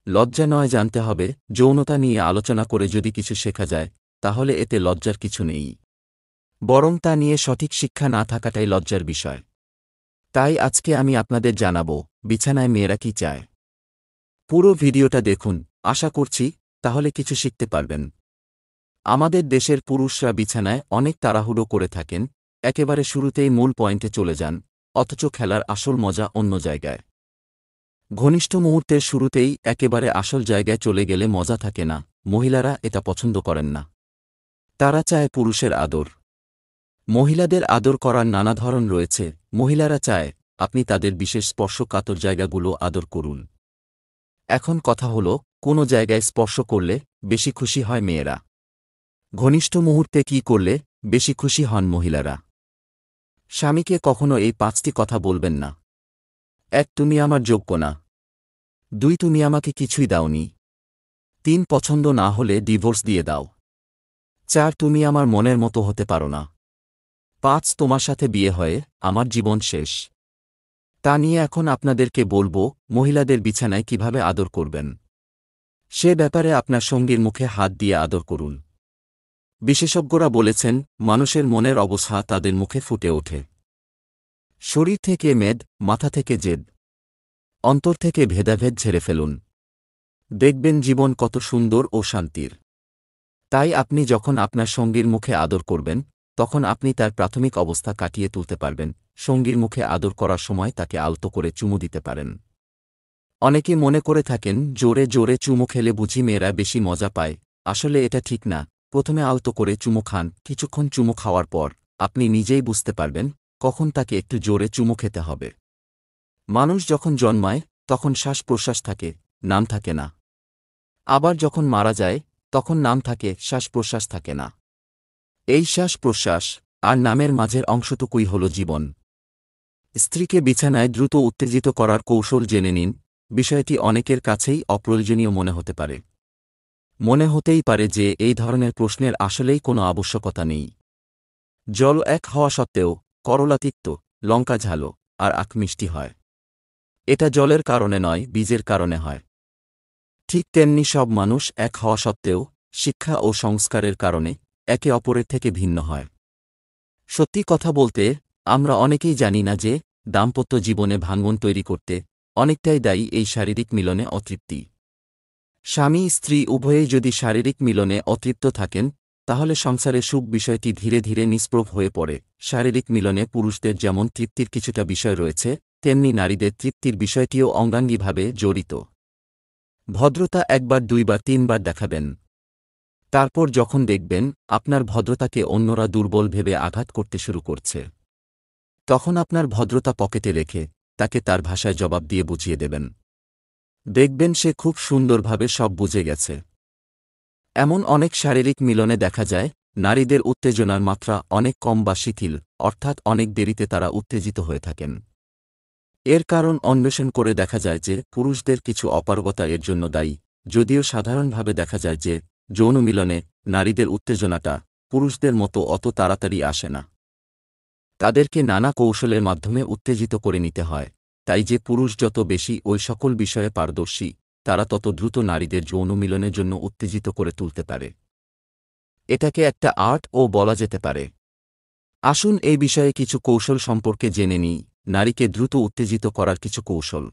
লজ্জা নয়, জানতে হবে যৌনতা নিয়ে আলোচনা করে যদি কিছু শেখা যায় তাহলে এতে লজ্জার কিছু নেই, বরং তা নিয়ে সঠিক শিক্ষা না থাকাটাই লজ্জার বিষয়। তাই আজকে আমি আপনাদের জানাবো বিছানায় মেয়েরা কি চায়। পুরো ভিডিওটা দেখুন, আশা করছি তাহলে কিছু শিখতে পারবেন। আমাদের দেশের পুরুষরা বিছানায় অনেক তাড়াহুড়ো করে থাকেন, একেবারে শুরুতেই মূল পয়েন্টে চলে যান, অথচ খেলার আসল মজা অন্য জায়গায়। ঘনিষ্ঠ মুহূর্তের শুরুতেই একেবারে আসল জায়গায় চলে গেলে মজা থাকে না। মহিলারা এটা পছন্দ করেন না। তারা চায় পুরুষের আদর। মহিলাদের আদর করার নানা ধরন রয়েছে। মহিলারা চায় আপনি তাদের বিশেষ স্পর্শকাতর জায়গাগুলো আদর করুন। এখন কথা হলো, কোনো জায়গায় স্পর্শ করলে বেশি খুশি হয় মেয়েরা? ঘনিষ্ঠ মুহূর্তে কি করলে বেশি খুশি হন মহিলারা? স্বামীকে কখনো এই ৫টি কথা বলবেন না। ১. তুমি আমার যোগ্য না। ২. তুমি আমাকে কিছুই দাওনি। ৩. পছন্দ না হলে ডিভোর্স দিয়ে দাও। ৪. তুমি আমার মনের মতো হতে পারো না। ৫. তোমার সাথে বিয়ে হয়ে আমার জীবন শেষ। তা নিয়ে এখন আপনাদেরকে বলবো মহিলাদের বিছানায় কিভাবে আদর করবেন। সে ব্যাপারে আপনার সঙ্গীর মুখে হাত দিয়ে আদর করুন। বিশেষজ্ঞরা বলেছেন মানুষের মনের অবস্থা তাদের মুখে ফুটে ওঠে। শরীর থেকে মেদ, মাথা থেকে জেদ, অন্তর থেকে ভেদাভেদ ঝেড়ে ফেলুন। দেখবেন জীবন কত সুন্দর ও শান্তির। তাই আপনি যখন আপনার সঙ্গীর মুখে আদর করবেন তখন আপনি তার প্রাথমিক অবস্থা কাটিয়ে তুলতে পারবেন। সঙ্গীর মুখে আদর করার সময় তাকে আলতো করে চুমু দিতে পারেন। অনেকে মনে করে থাকেন জোরে জোরে চুমু খেলে বুঝি মেয়েরা বেশি মজা পায়। আসলে এটা ঠিক না। প্রথমে আলতো করে চুমু খান, কিছুক্ষণ চুমু খাওয়ার পর আপনি নিজেই বুঝতে পারবেন কখন তাকে একটু জোরে চুমু খেতে হবে। মানুষ যখন জন্মায় তখন শ্বাস প্রশ্বাস থাকে, নাম থাকে না। আবার যখন মারা যায় তখন নাম থাকে, শ্বাস প্রশ্বাস থাকে না। এই শ্বাস প্রশ্বাস আর নামের মাঝের অংশটুকুই হল জীবন। স্ত্রীকে বিছানায় দ্রুত উত্তেজিত করার কৌশল জেনে নিন। বিষয়টি অনেকের কাছেই অপ্রয়োজনীয় মনে হতে পারে। মনে হতেই পারে যে এই ধরনের প্রশ্নের আসলেই কোনো আবশ্যকতা নেই। জল এক হওয়া সত্ত্বেও করলা তিক্ত, লঙ্কা ঝালো আর আখ মিষ্টি হয়। এটা জলের কারণে নয়, বীজের কারণে হয়। ঠিক তেমনি সব মানুষ এক হওয়া সত্ত্বেও শিক্ষা ও সংস্কারের কারণে একে অপরের থেকে ভিন্ন হয়। সত্যি কথা বলতে আমরা অনেকেই জানি না যে দাম্পত্য জীবনে ভাঙন তৈরি করতে অনেকটাই দায়ী এই শারীরিক মিলনে অতৃপ্তি। স্বামী স্ত্রী উভয়েই যদি শারীরিক মিলনে অতৃপ্ত থাকেন তাহলে সংসারের সুখ বিষয়টি ধীরে ধীরে নিষ্প্রভ হয়ে পড়ে। শারীরিক মিলনে পুরুষদের যেমন তৃপ্তির কিছুটা বিষয় রয়েছে, তেমনি নারীদের তৃপ্তির বিষয়টিও অঙ্গাঙ্গিভাবে জড়িত। ভদ্রতা একবার, দুইবার, তিনবার দেখাবেন। তারপর যখন দেখবেন আপনার ভদ্রতাকে অন্যরা দুর্বল ভেবে আঘাত করতে শুরু করছে, তখন আপনার ভদ্রতা পকেটে রেখে তাকে তার ভাষায় জবাব দিয়ে বুঝিয়ে দেবেন। দেখবেন সে খুব সুন্দরভাবে সব বুঝে গেছে। এমন অনেক শারীরিক মিলনে দেখা যায় নারীদের উত্তেজনার মাত্রা অনেক কম বা শিথিল, অর্থাৎ অনেক দেরিতে তারা উত্তেজিত হয়ে থাকেন। এর কারণ অন্বেষণ করে দেখা যায় যে পুরুষদের কিছু অপারগতা এর জন্য দায়ী। যদিও সাধারণভাবে দেখা যায় যে যৌন মিলনে নারীদের উত্তেজনাটা পুরুষদের মতো অত তাড়াতাড়ি আসে না। তাদেরকে নানা কৌশলের মাধ্যমে উত্তেজিত করে নিতে হয়। তাই যে পুরুষ যত বেশি ওই সকল বিষয়ে পারদর্শী তারা তত দ্রুত নারীদের যৌন মিলনের জন্য উত্তেজিত করে তুলতে পারে। এটাকে একটা আর্টও বলা যেতে পারে। আসুন এই বিষয়ে কিছু কৌশল সম্পর্কে জেনে নিই। নারীকে দ্রুত উত্তেজিত করার কিছু কৌশল।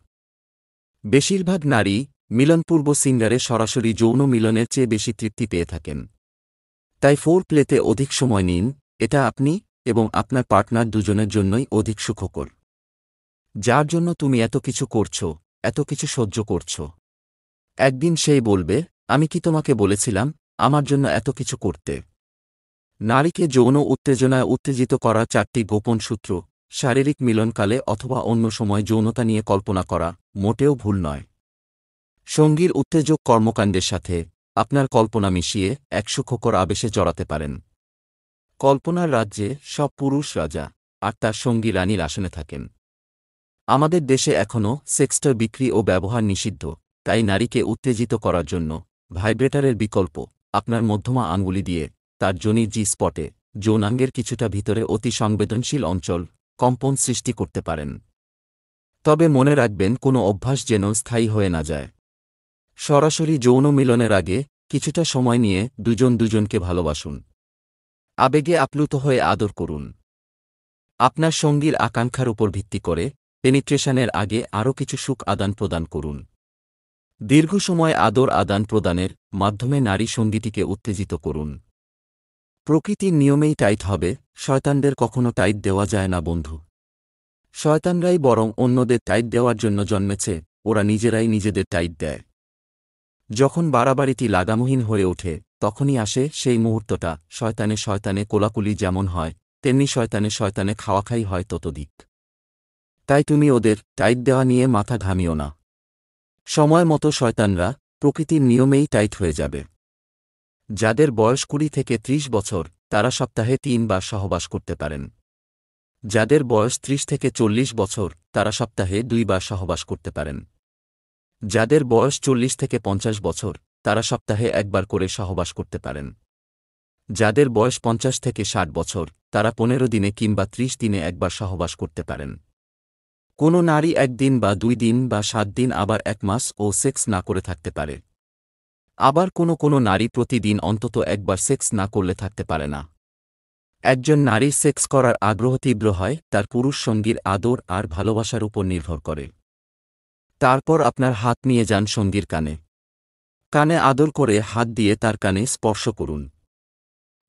বেশিরভাগ নারী মিলনপূর্ব সিঙ্গারে সরাসরি যৌন মিলনের চেয়ে বেশি তৃপ্তি পেয়ে থাকেন। তাই ফোর প্লেতে অধিক সময় নিন। এটা আপনি এবং আপনার পার্টনার দুজনের জন্যই অধিক সুখকর। যার জন্য তুমি এত কিছু করছো, এত কিছু সহ্য করছো, একদিন সেই বলবে, আমি কি তোমাকে বলেছিলাম আমার জন্য এত কিছু করতে? নারীকে যৌন উত্তেজনায় উত্তেজিত করার 4টি গোপন সূত্র। শারীরিক মিলনকালে অথবা অন্য সময় যৌনতা নিয়ে কল্পনা করা মোটেও ভুল নয়। সঙ্গীর উত্তেজক কর্মকাণ্ডের সাথে আপনার কল্পনা মিশিয়ে এক সুখকর আবেশে জড়াতে পারেন। কল্পনার রাজ্যে সব পুরুষ রাজা আর তার সঙ্গী রানীর আসনে থাকেন। আমাদের দেশে এখনও সেক্সটয় বিক্রি ও ব্যবহার নিষিদ্ধ। তাই নারীকে উত্তেজিত করার জন্য ভাইব্রেটারের বিকল্প আপনার মধ্যমা আঙুলি দিয়ে তার যোনির জি স্পটে, যৌনাঙ্গের কিছুটা ভিতরে অতি সংবেদনশীল অঞ্চল, কম্পন সৃষ্টি করতে পারেন। তবে মনে রাখবেন কোনো অভ্যাস যেন স্থায়ী হয়ে না যায়। সরাসরি যৌন মিলনের আগে কিছুটা সময় নিয়ে দুজন দুজনকে ভালোবাসুন। আবেগে আপ্লুত হয়ে আদর করুন। আপনার সঙ্গীর আকাঙ্ক্ষার উপর ভিত্তি করে পেনিট্রেশনের আগে আরও কিছু সুখ আদান প্রদান করুন। দীর্ঘ সময় আদর আদান প্রদানের মাধ্যমে নারী সঙ্গীটিকে উত্তেজিত করুন। প্রকৃতির নিয়মেই টাইট হবে, শয়তানদের কখনো টাইট দেওয়া যায় না বন্ধু। শয়তানরাই বরং অন্যদের টাইট দেওয়ার জন্য জন্মেছে, ওরা নিজেরাই নিজেদের টাইট দেয়। যখন বাড়াবাড়িটি লাগামহীন হয়ে ওঠে তখনই আসে সেই মুহূর্তটা, শয়তানে শয়তানে কোলাকুলি যেমন হয় তেমনি শয়তানে শয়তানে খাওয়াখাই হয় ততোধিক। তাই তুমি ওদের টাইট দেওয়া নিয়ে মাথা ঘামিও না। সময় মতো শয়তানরা প্রকৃতির নিয়মেই টাইট হয়ে যাবে। যাদের বয়স 20 থেকে 30 বছর তারা সপ্তাহে 3 বার সহবাস করতে পারেন। যাদের বয়স 30 থেকে 40 বছর তারা সপ্তাহে 2 বার সহবাস করতে পারেন। যাদের বয়স 40 থেকে 50 বছর তারা সপ্তাহে 1 বার করে সহবাস করতে পারেন। যাদের বয়স 50 থেকে 60 বছর তারা 15 দিনে কিংবা 30 দিনে 1 বার সহবাস করতে পারেন। কোনো নারী 1 দিন বা 2 দিন বা 7 দিন আবার 1 মাস ও সেক্স না করে থাকতে পারে। আবার কোনো নারী প্রতিদিন অন্তত 1 বার সেক্স না করলে থাকতে পারে না। একজন নারীর সেক্স করার আগ্রহ তীব্র হয় তার পুরুষ সঙ্গীর আদর আর ভালোবাসার উপর নির্ভর করে। তারপর আপনার হাত নিয়ে যান সঙ্গীর কানে। কানে আদর করে হাত দিয়ে তার কানে স্পর্শ করুন।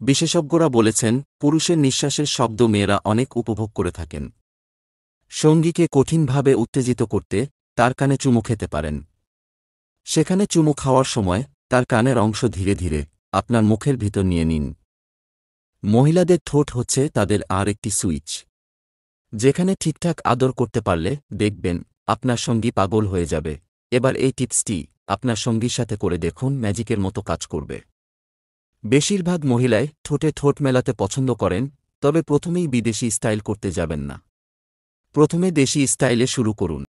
বিশেষজ্ঞরা বলেছেন পুরুষের নিঃশ্বাসের শব্দ মেয়েরা অনেক উপভোগ করে থাকেন। সঙ্গীকে কঠিনভাবে উত্তেজিত করতে তার কানে চুমু খেতে পারেন। সেখানে চুমু খাওয়ার সময় তার কানের অংশ ধীরে ধীরে আপনার মুখের ভিতর নিয়ে নিন। মহিলাদের ঠোঁট হচ্ছে তাদের আর একটি সুইচ। যেখানে ঠিকঠাক আদর করতে পারলে দেখবেন আপনার সঙ্গী পাগল হয়ে যাবে। এবার এই টিপসটি আপনার সঙ্গীর সাথে করে দেখুন, ম্যাজিকের মতো কাজ করবে। বেশিরভাগ মহিলাই ঠোঁটে ঠোঁট মেলাতে পছন্দ করেন, তবে প্রথমেই বিদেশি স্টাইল করতে যাবেন না। প্রথমে দেশি স্টাইলে শুরু করুন।